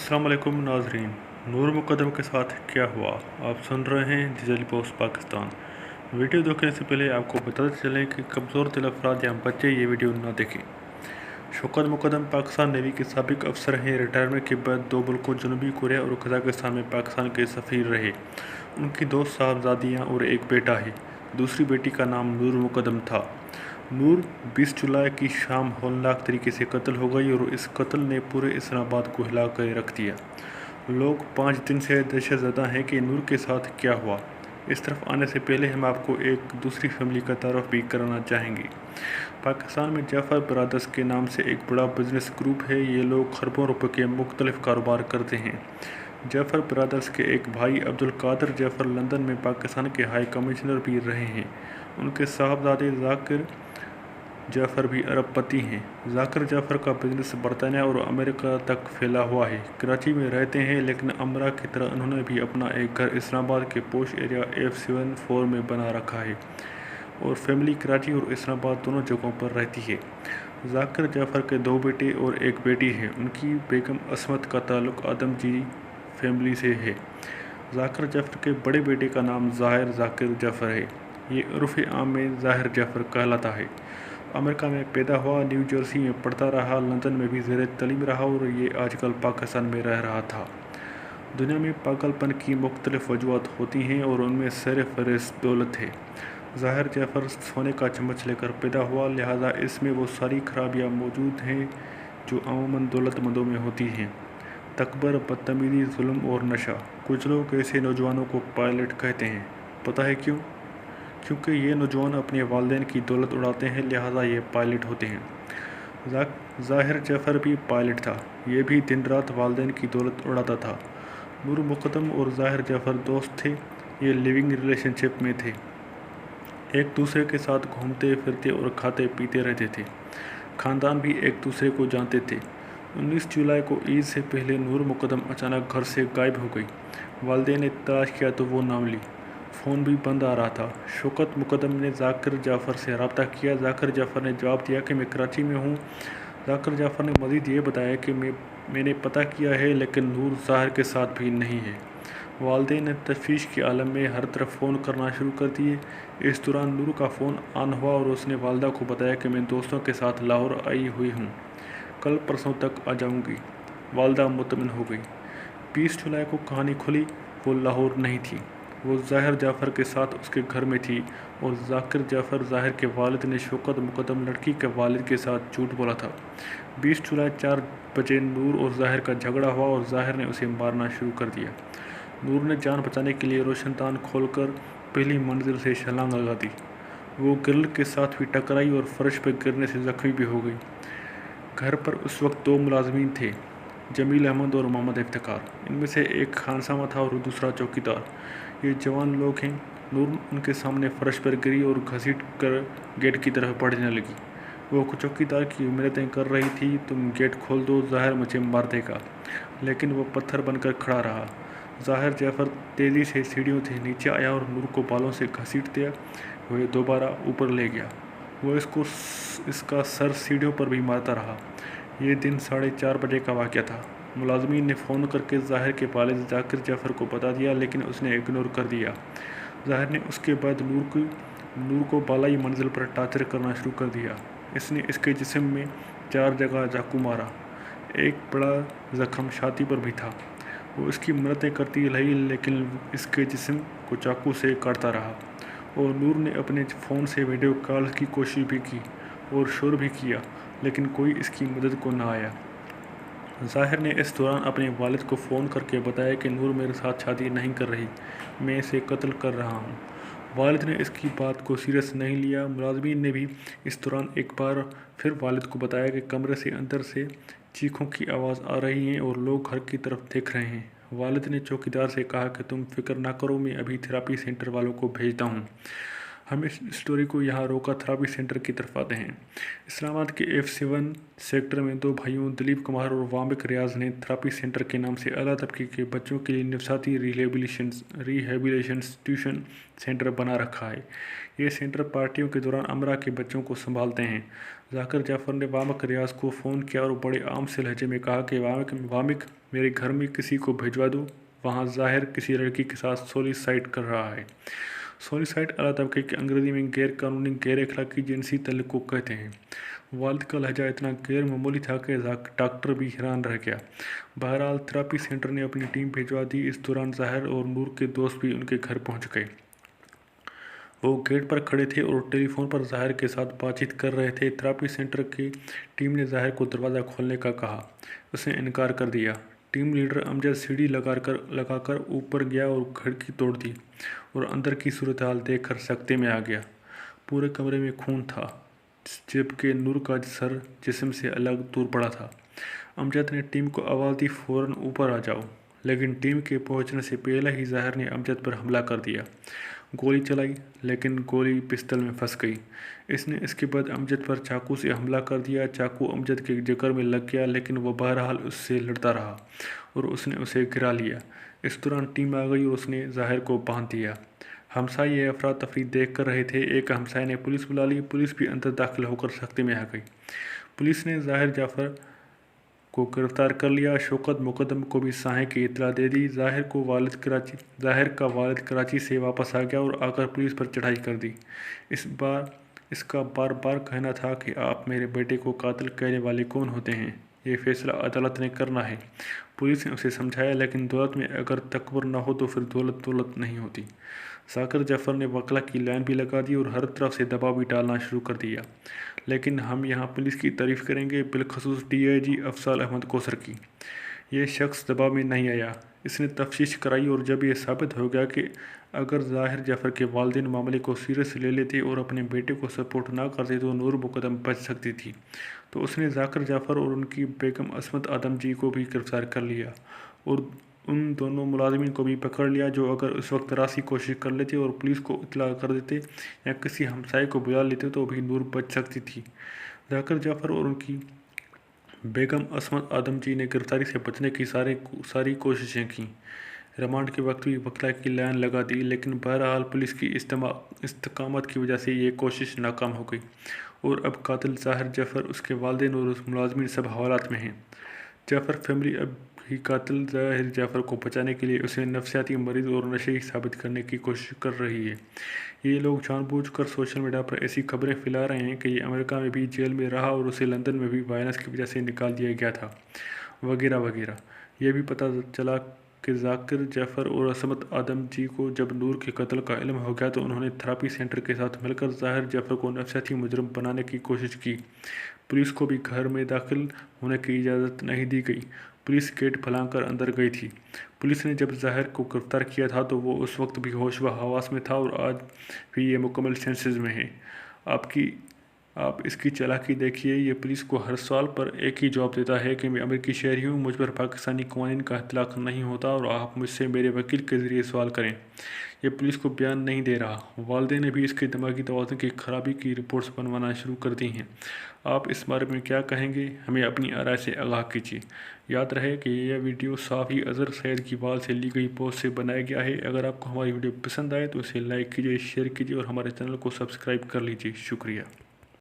अस्सलाम वालेकुम नाजरीन। नूर मुकद्दम के साथ क्या हुआ, आप सुन रहे हैं डिजिटल पोस्ट पाकिस्तान। वीडियो देखने से पहले आपको बताते चलें कि कमज़ोर दिल अफराद या बच्चे ये वीडियो ना देखें। शौकत मुकद्दम पाकिस्तान नेवी के साबिक अफसर हैं। रिटायरमेंट के बाद 2 मुल्कों जनूबी कोरिया और कजाकिस्तान में पाकिस्तान के सफ़ीर रहे। उनकी 2 साहबजादियाँ और एक बेटा है। दूसरी बेटी का नाम नूर मुकद्दम था। नूर 20 जुलाई की शाम हौलनाक तरीके से कत्ल हो गई और इस कत्ल ने पूरे इस्लामाबाद को हिला कर रख दिया। लोग 5 दिन से दहशतज़दा हैं कि नूर के साथ क्या हुआ। इस तरफ आने से पहले हम आपको एक दूसरी फैमिली का तारुफ भी कराना चाहेंगे। पाकिस्तान में जाफ़र ब्रदर्स के नाम से एक बड़ा बिजनेस ग्रुप है। ये लोग खरबों रुपए के मुख्तलिफ कारोबार करते हैं। जाफ़र ब्रदर्स के एक भाई अब्दुल कादिर जाफ़र लंदन में पाकिस्तान के हाई कमिश्नर भी रहे हैं। उनके साहबजादे ज़ाकिर जाफ़र भी अरबपति हैं। ज़ाकिर जाफ़र का बिजनेस बरतानिया और अमेरिका तक फैला हुआ है। कराची में रहते हैं, लेकिन अमरा की तरह उन्होंने भी अपना एक घर इस्लामाबाद के पोश एरिया F74 में बना रखा है और फैमिली कराची और इस्लामाबाद दोनों जगहों पर रहती है। ज़ाकिर जाफ़र के 2 बेटे और एक बेटी है। उनकी बेगम असमत का ताल्लुक़ आदम जी फैमिली से है। ज़ाकिर जाफ़र के बड़े बेटे का नाम ज़ाहिर ज़ाकिर जाफ़र है। ये उर्फ़ आम में ज़ाहिर जाफ़र कहलाता है। अमेरिका में पैदा हुआ, न्यू जर्सी में पढ़ता रहा, लंदन में भी ज़ेर तलीम रहा और ये आजकल पाकिस्तान में रह रहा था। दुनिया में पागलपन की मुख्तलिफ वजूहत होती हैं और उनमें सर फ़हरिस्त दौलत है। ज़ाहिर जाफ़र सोने का चम्मच लेकर पैदा हुआ, लिहाजा इसमें वो सारी खराबियाँ मौजूद हैं जो अमूमन दौलतमंदों में होती हैं। तकबर, बदतमीज़ी, जुल्म और नशा। कुछ लोग ऐसे नौजवानों को पायलट कहते हैं। पता है क्यों? क्योंकि ये नौजवान अपने वालिदैन की दौलत उड़ाते हैं, लिहाजा ये पायलट होते हैं। ज़ाहिर जाफ़र भी पायलट था। ये भी दिन रात वालिदैन की दौलत उड़ाता था। नूर मुकद्दम और ज़ाहिर जाफ़र दोस्त थे। ये लिविंग रिलेशनशिप में थे। एक दूसरे के साथ घूमते फिरते और खाते पीते रहते थे। ख़ानदान भी एक दूसरे को जानते थे। 19 जुलाई को ईद से पहले नूर मुकद्दम अचानक घर से गायब हो गई। वालिदैन ने तलाश किया तो वो ना मिली। फ़ोन भी बंद आ रहा था। शौकत मुकद्दम ने ज़ाकिर जाफ़र से रब्ता किया। ज़ाकिर जाफ़र ने जवाब दिया कि मैं कराची में हूँ। ज़ाकिर जाफ़र ने मज़ीद ये बताया कि मैंने पता किया है, लेकिन नूर ज़ाहिर के साथ भी नहीं है। वालिदैन ने तशवीश के आलम में हर तरफ फ़ोन करना शुरू कर दिए। इस दौरान नूर का फ़ोन ऑन हुआ और उसने वालदा को बताया कि मैं दोस्तों के साथ लाहौर आई हुई हूँ, कल परसों तक आ जाऊँगी। वालदा मुतमिन हो गई। 20 जुलाई को कहानी खुली। वो लाहौर नहीं थी, वो ज़ाहिर जाफ़र के साथ उसके घर में थी और ज़ाकिर जाफ़र ज़ाहिर के वालिद ने शौकत मुकद्दम लड़की के वालिद के साथ झूठ बोला था। 20 जुलाई 4 बजे नूर और ज़ाहिर का झगड़ा हुआ और ज़ाहिर ने उसे मारना शुरू कर दिया। नूर ने जान बचाने के लिए रोशनदान खोलकर पहली मंजिल से छलांग लगा दी। वो ग्रिल के साथ भी टकराई और फर्श पर गिरने से ज़ख्मी भी हो गई। घर पर उस वक्त 2 मुलाजमीन थे, जमील अहमद और मोहम्मद इफ्तिकार। इनमें से एक खानसामा था और दूसरा चौकीदार। ये जवान लोग हैं। नूर उनके सामने फर्श पर गिरी और घसीट कर गेट की तरफ बढ़ने लगी। वो चौकीदार की मिन्नतें कर रही थी, तुम गेट खोल दो, ज़ाहिर मुझे मार देगा। लेकिन वो पत्थर बनकर खड़ा रहा। ज़ाहिर जाफ़र तेज़ी से सीढ़ियों से नीचे आया और नूर को बालों से घसीटते हुए दोबारा ऊपर ले गया। वो इसका सर सीढ़ियों पर भी मारता रहा। ये दिन 4:30 बजे का वाक़या था। मुलाज़मीन ने फ़ोन करके ज़ाहिर के वालिद ज़ाकिर जाफ़र को बता दिया, लेकिन उसने इग्नोर कर दिया। ज़ाहिर ने उसके बाद नूर को बालाई मंजिल पर टार्चर करना शुरू कर दिया। इसने इसके जिस्म में 4 जगह चाकू मारा। एक बड़ा ज़ख्म छाती पर भी था। वो इसकी मन्नतें करती रही, लेकिन इसके जिस्म को चाकू से काटता रहा। और नूर ने अपने फ़ोन से वीडियो कॉल की कोशिश भी की और शोर भी किया, लेकिन कोई इसकी मदद को ना आया। ज़ाहिर ने इस दौरान अपने वालिद को फ़ोन करके बताया कि नूर मेरे साथ शादी नहीं कर रही, मैं इसे कत्ल कर रहा हूँ। वालिद ने इसकी बात को सीरियस नहीं लिया। मुलाज़मीन ने भी इस दौरान एक बार फिर वालिद को बताया कि कमरे से अंदर से चीखों की आवाज़ आ रही है और लोग घर की तरफ देख रहे हैं। वालिद ने चौकीदार से कहा कि तुम फिक्र ना करो, मैं अभी थेरापी सेंटर वालों को भेजता हूँ। हम इस स्टोरी को यहाँ रोका थेरापी सेंटर की तरफ आते हैं। इस्लामाबाद के F7 सेक्टर में 2 भाइयों दिलीप कुमार और वामिक रियाज ने थेरापी सेंटर के नाम से अला तबके के बच्चों के लिए नफसाती रिहेबिलिटेशन सेंटर बना रखा है। ये सेंटर पार्टियों के दौरान अमरा के बच्चों को संभालते हैं। ذاکر جعفر نے وامق ریاض کو فون کیا اور بڑے عام سے لہجے میں کہا کہ وامق میرے گھر میں کسی کو بھیجوا دو، وہاں ظاہر کسی لڑکی کے ساتھ سولیسائڈ کر رہا ہے۔ سولیسائڈ اعلیٰ طبقے کے انگریزی میں غیر قانونی غیر اخلاقی جنسی تعلق کو کہتے ہیں۔ والد کا لہجہ اتنا غیر معمولی تھا کہ ڈاکٹر بھی حیران رہ گیا۔ بہرحال تھراپی سینٹر نے اپنی ٹیم بھیجوا دی۔ اس دوران ظاہر اور نور کے دوست بھی ان کے گھر پہنچ گئے۔ وہ گیٹ پر کھڑے تھے اور ٹیلی فون پر ظاہر کے ساتھ بات چیت کر رہے تھے۔ تھراپی سینٹر کی ٹیم نے ظاہر کو دروازہ کھولنے کا کہا، اس نے انکار کر دیا۔ ٹیم لیڈر امجد سیڑھی لگا کر اوپر گیا اور کھڑکی توڑ دی اور اندر کی صورتحال دیکھ کر سکتے میں آ گیا۔ پورے کمرے میں خون تھا، جبکہ نور کا سر جسم سے الگ دور پڑا تھا۔ امجد نے ٹیم کو آواز دی، فوراً اوپر آ جاؤ، لیکن ٹیم کے پہنچنے سے پہلے ہی ظاہر نے امجد پر حملہ کر دیا۔ گولی چلائی، لیکن گولی پستل میں پھنس گئی۔ اس نے اس کے بعد امجد پر چاقو سے حملہ کر دیا۔ چاقو امجد کے جگر میں لگ گیا، لیکن وہ بہرحال اس سے لڑتا رہا اور اس نے اسے گرا لیا۔ اس دوران ٹیم آ گئی اور اس نے ظاہر کو باندھ دیا۔ ہمسائے افراتفری دیکھ کر رہے تھے۔ ایک ہمسائے نے پولیس بلا لی۔ پولیس بھی اندر داخل ہو کر سکتے میں آ گئی۔ پولیس نے ظاہر جعفر کو گرفتار کر لیا۔ شوکت مقدم کو بھی سانحے کی اطلاع دے دی۔ ظاہر کا والد کراچی سے واپس آ گیا اور آ کر پولیس پر چڑھائی کر دی۔ اس کا بار بار کہنا تھا کہ آپ میرے بیٹے کو قاتل کہنے والے کون ہوتے ہیں، یہ فیصلہ عدالت نے کرنا ہے۔ پولیس نے اسے سمجھایا، لیکن دولت میں اگر تکبر نہ ہو تو پھر دولت نہیں ہوتی۔ ذاکر جعفر نے وکلا کی لائن بھی لگا دی اور ہر طرف سے دباؤ بھی ڈالنا شروع کر دیا۔ لیکن ہم یہاں پولیس کی تعریف کریں گے، بالخصوص ڈی آئی جی افضال احمد کوثر کی۔ یہ شخص دباؤ میں نہیں آیا، اس نے تفتیش کرائی اور جب یہ ثابت ہو گیا کہ اگر ظاہر جعفر کے والدین معاملے کو سیریس لے لیتے اور اپنے بیٹے کو سپورٹ نہ کرتے تو نور مقدم بچ سکتی تھی، تو اس نے ذاکر جعفر اور ان کی بیگم عصمت آدم جی کو بھی گرفتار کر لیا اور ان دونوں ملازمین کو بھی پکڑ لیا جو اگر اس وقت راست کی کوشش کر لیتے اور پولیس کو اطلاع کر دیتے یا کسی ہمسائے کو بلا لیتے تو بھی نور بچ سکتی تھی۔ ذاکر جعفر اور ان کی بیگم عصمت آدم جی نے گرفتاری سے بچنے کی ساری کوششیں کیں۔ ریمانڈ کے وقت بھی وکلا کی لائن لگا دی، لیکن بہرحال پولیس کی استقامت کی وجہ سے یہ کوشش ناکام ہو گئی اور اب قاتل ظاہر جعفر، اس کے والدین اور ملازمین سب حوالات میں ہیں۔ جعفر فیملی اب بھی قاتل ظاہر جعفر کو بچانے کے لیے اسے نفسیاتی مریض اور نشئی ثابت کرنے کی کوشش کر رہی ہے۔ یہ لوگ جان بوجھ کر سوشل میڈیا پر ایسی خبریں پھیلا رہے ہیں کہ یہ امریکہ میں بھی جیل میں رہا اور اسے لندن میں بھی وائرس کی وجہ سے نکال دیا گیا تھا، وغیرہ وغیرہ۔ یہ بھی پتہ چلا کہ ذاکر جعفر اور عصمت آدم جی کو جب نور کے قتل کا علم ہو گیا تو انہوں نے تھراپی سینٹر کے ساتھ مل کر ظاہر جعفر کو نفسیاتی مجرم بنانے کی کوشش کی۔ پولیس کو بھی گھر میں داخل ہونے کی اجازت نہیں دی گئی۔ پولیس گیٹ پھلانگ کر اندر گئی تھی۔ پولیس نے جب ظاہر کو گرفتار کیا تھا تو وہ اس وقت بھی ہوش و حواس میں تھا اور آج بھی یہ مکمل سینسز میں ہے۔ آپ اس کی چالاکی دیکھیے، یہ پولیس کو ہر سوال پر ایک ہی جواب دیتا ہے کہ میں امریکی شہری ہوں، مجھ پر پاکستانی قوانین کا اطلاق نہیں ہوتا اور آپ مجھ سے میرے وکیل کے ذریعے سوال کریں۔ یہ پولیس کو بیان نہیں دے رہا۔ والدین نے بھی اس کے دماغی توازن کی خرابی کی رپورٹس بنوانا شروع کر دی ہیں۔ آپ اس بارے میں کیا کہیں گے؟ ہمیں اپنی آراء سے آگاہ کیجیے۔ یاد رہے کہ یہ ویڈیو صحافی اظہر سعید کی وال سے لی گئی پوسٹ سے بنایا گیا ہے۔ اگر آپ کو ہماری ویڈیو پسند آئے تو اسے لائک کیجیے، شیئر کیجیے اور ہمارے چینل کو سبسکرائب کر لیجیے۔ شکریہ۔